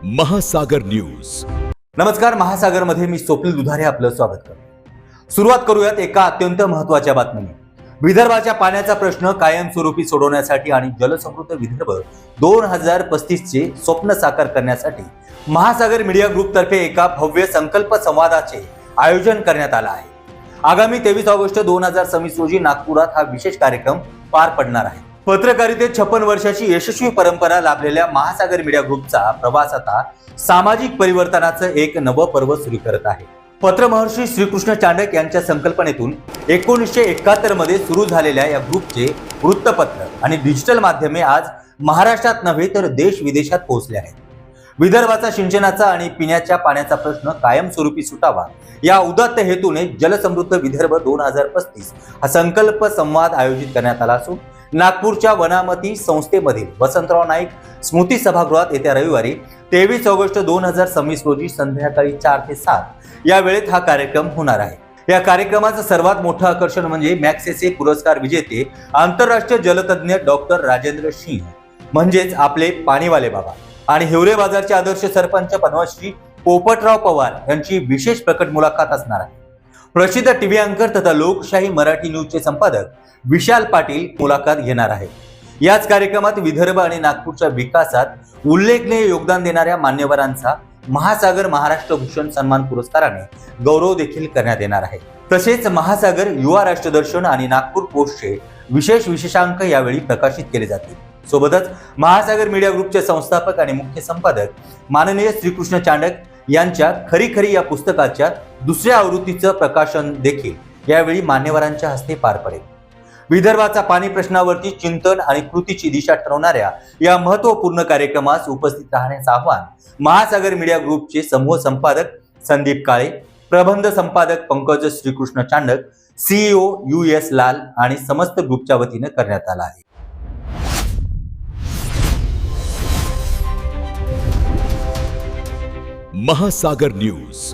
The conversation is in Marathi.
महासागर न्यूज. नमस्कार. महासागरमध्ये मी स्वप्नील दुधारे आपलं स्वागत करतो. सुरुवात करूयात एका अत्यंत महत्त्वाच्या बातमीने. विदर्भाच्या पाण्याचा प्रश्न कायमस्वरूपी सोडवण्यासाठी आणि जलसमृद्ध विदर्भ 2035 चे स्वप्न साकार करण्यासाठी महासागर मीडिया ग्रुप तर्फे एका भव्य संकल्प संवादाचे आयोजन करण्यात आलं आहे. आगामी 23 ऑगस्ट 2026 रोजी नागपुरात हा विशेष कार्यक्रम पार पडणार आहे. पत्रकारितेत 56 वर्षाची यशस्वी परंपरा लाभलेल्या महासागर मीडिया ग्रुपचा प्रवास आता सामाजिक परिवर्तनाचं एक नवं पर्व सुरू करत आहे. पत्रमहर्षी श्रीकृष्ण चांडक यांच्या संकल्पनेतून 1971 मध्ये सुरू झालेल्या या ग्रुपचे वृत्तपत्र आणि डिजिटल माध्यमे आज महाराष्ट्रात नव्हे तर देश विदेशात पोहोचले आहेत. विदर्भाचा सिंचनाचा आणि पिण्याच्या पाण्याचा प्रश्न कायमस्वरूपी सुटावा या उदात्त हेतूने जलसमृद्ध विदर्भ 2035 हा संकल्प संवाद आयोजित करण्यात आला असून नागपूरच्या वनामती संस्थेमधील वसंतराव नाईक स्मृती सभागृहात येत्या रविवारी 23 ऑगस्ट 2026 रोजी संध्याकाळी 4 ते 7 या वेळेत हा कार्यक्रम होणार आहे. या कार्यक्रमाचं सर्वात मोठं आकर्षण म्हणजे मॅग्सेसे पुरस्कार विजेते आंतरराष्ट्रीय जलतज्ञ डॉक्टर राजेंद्र सिंह म्हणजेच आपले पाणीवाले बाबा आणि हिवरे बाजारचे आदर्श सरपंच पद्मश्री पोपटराव पवार यांची विशेष प्रकट मुलाखत असणार आहे. प्रसिद्ध टीव्ही अँकर तथा लोकशाही मराठी न्यूजचे संपादक विशाल पाटील मुलाखत घेणार आहेत. याच कार्यक्रमात विदर्भ आणि नागपूरच्या विकासात उल्लेखनीय योगदान देणाऱ्या मान्यवरांचा महासागर महाराष्ट्र भूषण सन्मान पुरस्काराने गौरव देखील करण्यात येणार आहे. तसेच महासागर युवा राष्ट्रदर्शन आणि नागपूर पोस्टचे विशेषांक यावेळी प्रकाशित केले जातील. सोबतच महासागर मीडिया ग्रुपचे संस्थापक आणि मुख्य संपादक माननीय श्रीकृष्ण चांडक यांच्या खरी खरी या पुस्तकाच्या दुसऱ्या आवृत्तीचं प्रकाशन देखील यावेळी मान्यवरांच्या हस्ते पार पडेल. विदर्भाचा पाणी प्रश्नावरती चिंतन आणि कृतीची दिशा ठरवणाऱ्या या महत्त्वपूर्ण कार्यक्रमास उपस्थित राहण्याचं आवाहन महासागर मीडिया ग्रुपचे समूह संपादक संदीप काळे, प्रबंध संपादक पंकज श्रीकृष्ण चांडक, CEO US लाल आणि समस्त ग्रुपच्या वतीनं करण्यात आलं आहे. महासागर न्यूज.